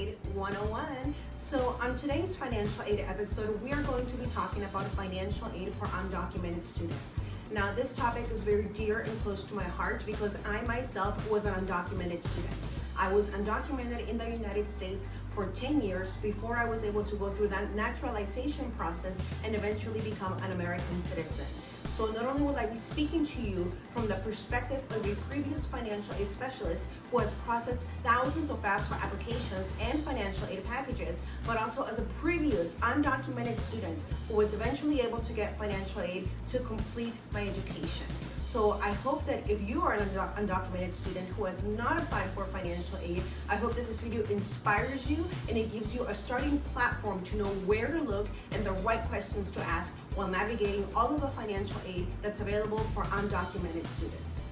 Aid 101. So on today's financial aid episode, we are going to be talking about financial aid for undocumented students. Now, this topic is very dear and close to my heart because I myself was an undocumented student. I was undocumented in the United States for 10 years before I was able to go through that naturalization process and eventually become an American citizen. So not only will I be speaking to you from the perspective of a previous financial aid specialist who has processed thousands of FAFSA applications and financial aid packages, but also as a previous undocumented student who was eventually able to get financial aid to complete my education. So I hope that if you are an undocumented student who has not applied for financial aid, I hope that this video inspires you and it gives you a starting platform to know where to look and the right questions to ask while navigating all of the financial aid that's available for undocumented students.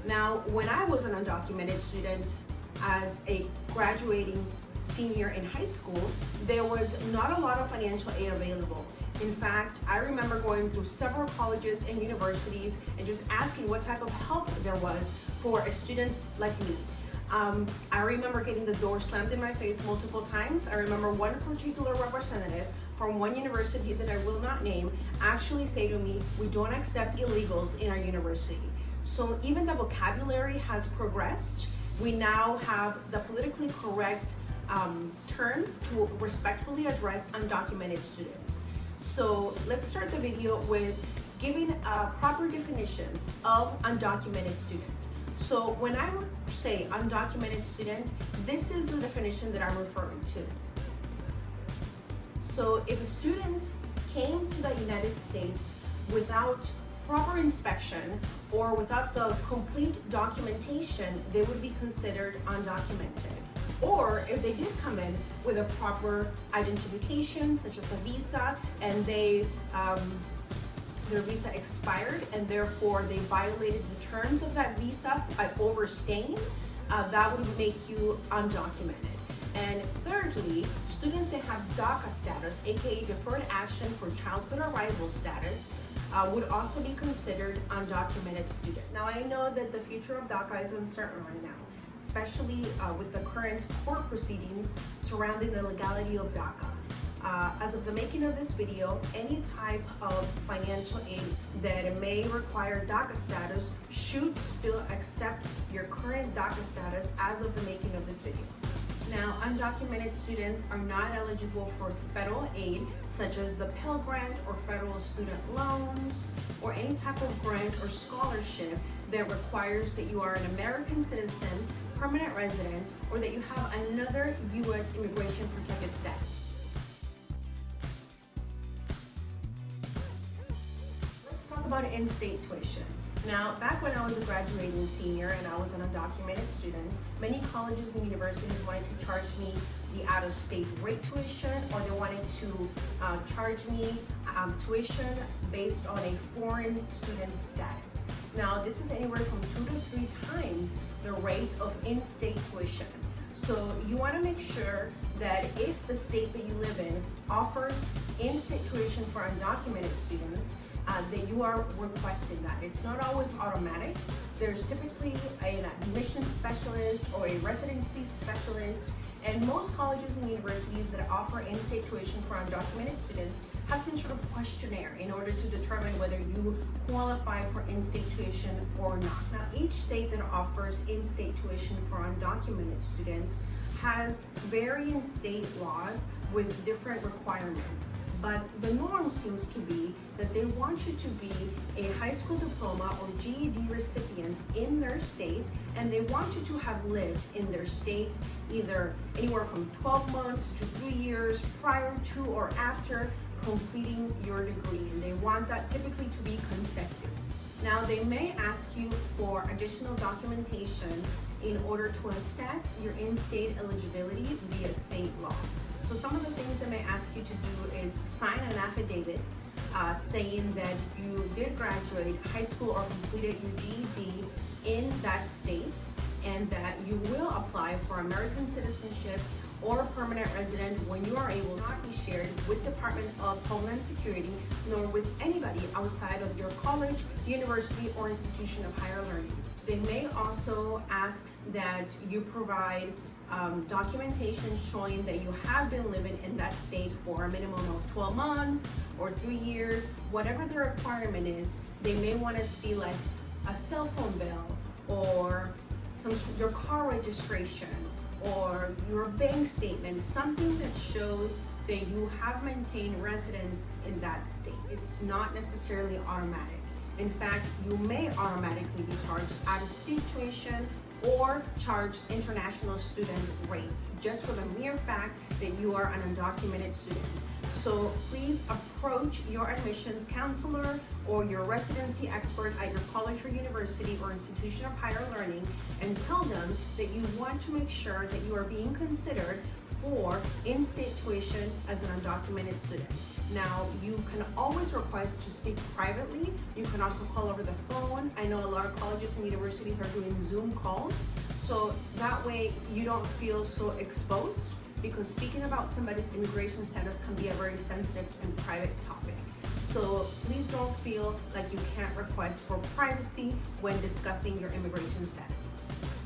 Now, when I was an undocumented student as a graduating senior in high school, there was not a lot of financial aid available. In fact, I remember going through several colleges and universities and just asking what type of help there was for a student like me. I remember getting the door slammed in my face multiple times. I remember one particular representative from one university that I will not name actually say to me, "We don't accept illegals in our university." So even the vocabulary has progressed. We now have the politically correct terms to respectfully address undocumented students. So let's start the video with giving a proper definition of undocumented student. So when I say undocumented student, this is the definition that I'm referring to. So if a student came to the United States without proper inspection or without the complete documentation, they would be considered undocumented. Or if they did come in with a proper identification, such as a visa, and their visa expired and therefore they violated the terms of that visa by overstaying, that would make you undocumented. And thirdly, students that have DACA status, aka Deferred Action for Childhood Arrival status, would also be considered undocumented student. Now, I know that the future of DACA is uncertain right now, especially with the current court proceedings surrounding the legality of DACA. As of the making of this video, any type of financial aid that may require DACA status should still accept your current DACA status as of the making of this video. Now, undocumented students are not eligible for federal aid, such as the Pell Grant or federal student loans, or any type of grant or scholarship that requires that you are an American citizen, permanent resident, or that you have another U.S. immigration protected status. Let's talk about in-state tuition. Now, back when I was a graduating senior and I was an undocumented student, many colleges and universities wanted to charge me the out-of-state rate tuition, or they wanted to charge me tuition based on a foreign student status. Now, this is anywhere from 2 to 3 times the rate of in-state tuition. So you want to make sure that if the state that you live in offers in-state tuition for undocumented students, that you are requesting that. It's not always automatic. There's typically an admission specialist or a residency specialist, and most colleges and universities that offer in-state tuition for undocumented students have some sort of questionnaire in order to determine whether you qualify for in-state tuition or not. Now, each state that offers in-state tuition for undocumented students has varying state laws with different requirements. But the norm seems to be that they want you to be a high school diploma or GED recipient in their state, and they want you to have lived in their state either anywhere from 12 months to 3 years prior to or after completing your degree. And they want that typically to be consecutive. Now, they may ask you for additional documentation in order to assess your in-state eligibility via state law. So some of the things they may ask you to do is sign an affidavit saying that you did graduate high school or completed your GED in that state, and that you will apply for American citizenship or permanent resident when you are able, not be shared with Department of Homeland Security nor with anybody outside of your college, university, or institution of higher learning. They may also ask that you provide documentation showing that you have been living in that state for a minimum of 12 months or 3 years, whatever the requirement is. They may want to see like a cell phone bill or your car registration or your bank statement, something that shows that you have maintained residence in that state. It's not necessarily automatic. In fact, you may automatically be charged out-of-state tuition or charged international student rates just for the mere fact that you are an undocumented student. So please approach your admissions counselor or your residency expert at your college or university or institution of higher learning and tell them that you want to make sure that you are being considered for in-state tuition as an undocumented student. Now, you can always request to speak privately. You can also call over the phone. I know a lot of colleges and universities are doing Zoom calls, so that way you don't feel so exposed, because speaking about somebody's immigration status can be a very sensitive and private topic. So please don't feel like you can't request for privacy when discussing your immigration status.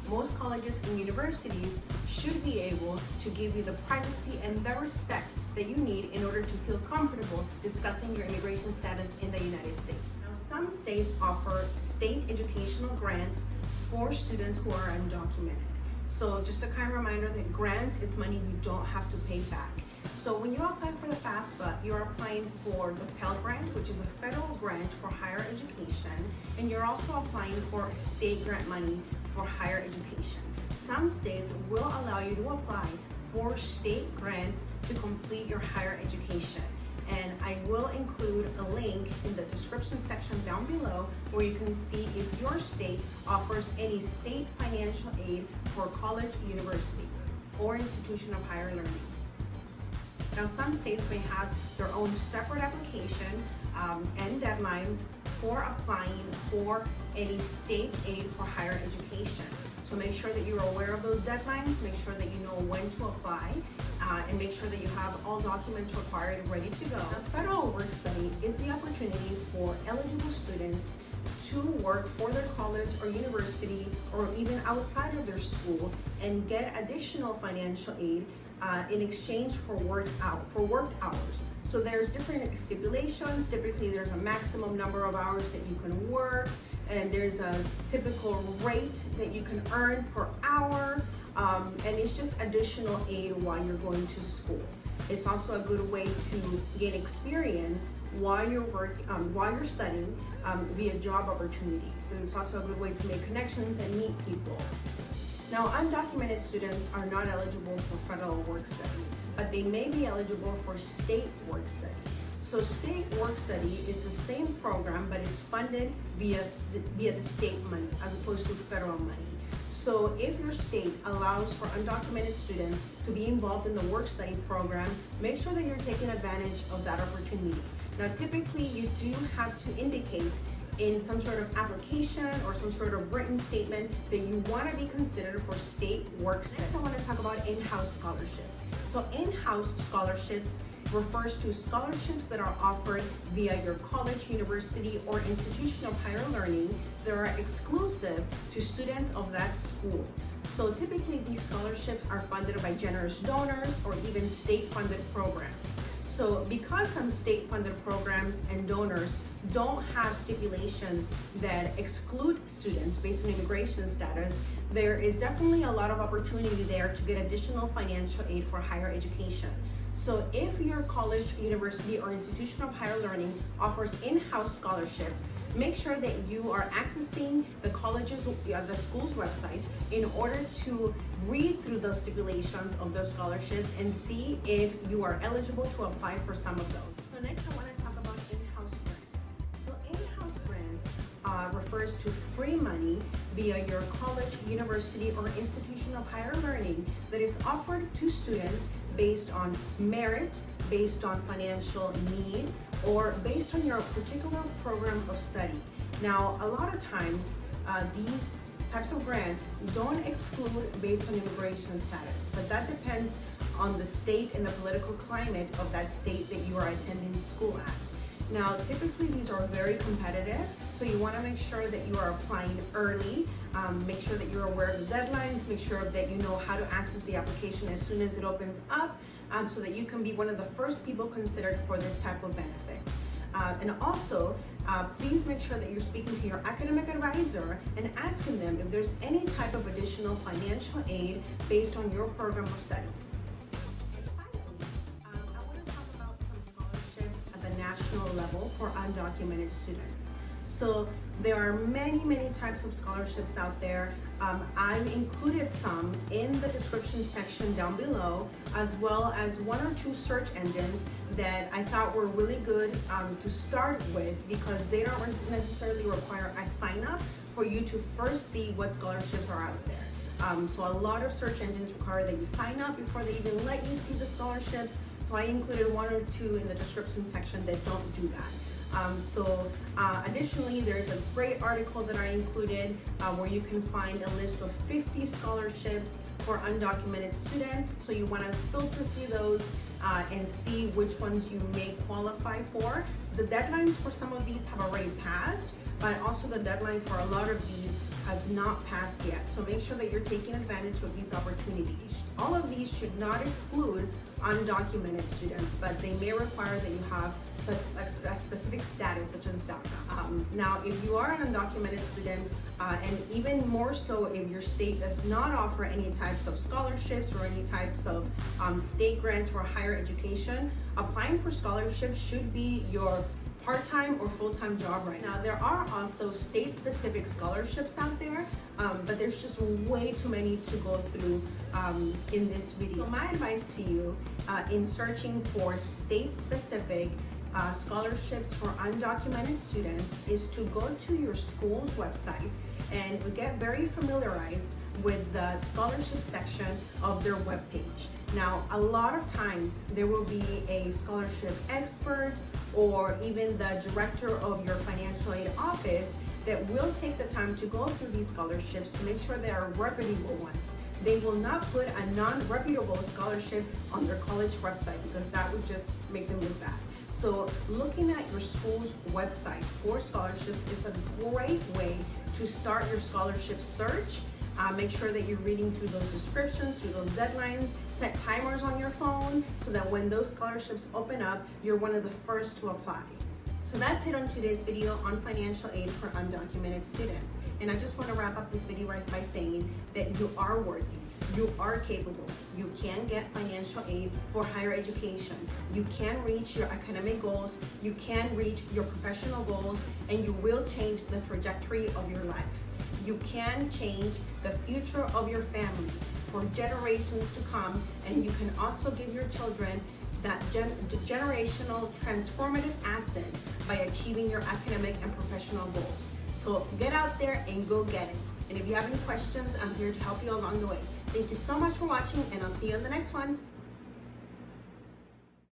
Most colleges and universities should be able to give you the privacy and the respect that you need in order to feel comfortable discussing your immigration status in the United States. Now, some states offer state educational grants for students who are undocumented. So just a kind reminder that grants is money you don't have to pay back. So when you apply for the FAFSA, you're applying for the Pell Grant, which is a federal grant for higher education, and you're also applying for state grant money for higher education. Some states will allow you to apply for state grants to complete your higher education. And I will include a link in the description section down below where you can see if your state offers any state financial aid for college, university, or institution of higher learning. Now, some states may have their own separate application and deadlines for applying for any state aid for higher education. So make sure that you're aware of those deadlines, make sure that you know when to apply, and make sure that you have all documents required ready to go. Now, federal work study is the opportunity for eligible students to work for their college or university or even outside of their school and get additional financial aid in exchange for worked hours. So there's different stipulations. Typically there's a maximum number of hours that you can work, and there's a typical rate that you can earn per hour, and it's just additional aid while you're going to school. It's also a good way to gain experience while you're studying via job opportunities, and it's also a good way to make connections and meet people. Now, undocumented students are not eligible for federal work study, but they may be eligible for state work study. So state work study is the same program, but it's funded via the state money as opposed to federal money. So if your state allows for undocumented students to be involved in the work study program, make sure that you're taking advantage of that opportunity. Now, typically you do have to indicate in some sort of application or some sort of written statement that you want to be considered for state work study. Next, I want to talk about in-house scholarships. So in-house scholarships refers to scholarships that are offered via your college, university, or institution of higher learning that are exclusive to students of that school. So typically these scholarships are funded by generous donors or even state-funded programs. So because some state-funded programs and donors don't have stipulations that exclude students based on immigration status, there is definitely a lot of opportunity there to get additional financial aid for higher education. So if your college, university, or institution of higher learning offers in-house scholarships, make sure that you are accessing the school's website in order to read through those stipulations of those scholarships and see if you are eligible to apply for some of those. So next I want to talk about in-house grants. So in-house grants refers to free money via your college, university, or institution of higher learning that is offered to students based on merit, based on financial need, or based on your particular program of study. Now, a lot of times, these types of grants don't exclude based on immigration status, but that depends on the state and the political climate of that state that you are attending school at. Now, typically these are very competitive, So you want to make sure that you are applying early, make sure that you're aware of the deadlines, make sure that you know how to access the application as soon as it opens up, so that you can be one of the first people considered for this type of benefit. And also, please make sure that you're speaking to your academic advisor and asking them if there's any type of additional financial aid based on your program of study. And finally, I want to talk about some scholarships at the national level for undocumented students. So there are many types of scholarships out there. I've included some in the description section down below, as well as 1 or 2 search engines that I thought were really good to start with, because they don't necessarily require a sign up for you to first see what scholarships are out there. So a lot of search engines require that you sign up before they even let you see the scholarships. So I included 1 or 2 in the description section that don't do that. Additionally, there's a great article that I included where you can find a list of 50 scholarships for undocumented students. So you want to filter through those and see which ones you may qualify for. The deadlines for some of these have already passed, but also the deadline for a lot of these has not passed yet. So make sure that you're taking advantage of these opportunities. All of these should not exclude undocumented students, but they may require that you have a specific status such as DACA. Now, if you are an undocumented student, and even more so if your state does not offer any types of scholarships or any types of state grants for higher education, applying for scholarships should be your part-time or full-time job right now. There are also state-specific scholarships out there, but there's just way too many to go through in this video. So my advice to you in searching for state-specific scholarships for undocumented students is to go to your school's website and get very familiarized with the scholarship section of their webpage. Now, a lot of times there will be a scholarship expert or even the director of your financial aid office that will take the time to go through these scholarships to make sure they are reputable ones. They will not put a non-reputable scholarship on their college website, because that would just make them look bad. So looking at your school's website for scholarships is a great way to start your scholarship search. Make sure that you're reading through those descriptions, through those deadlines, set timers on your phone so that when those scholarships open up, you're one of the first to apply. So that's it on today's video on financial aid for undocumented students. And I just want to wrap up this video by saying that you are worthy, you are capable, you can get financial aid for higher education, you can reach your academic goals, you can reach your professional goals, and you will change the trajectory of your life. You can change the future of your family for generations to come, and you can also give your children that generational transformative asset by achieving your academic and professional goals. So get out there and go get it. And if you have any questions, I'm here to help you along the way. Thank you so much for watching, and I'll see you on the next one.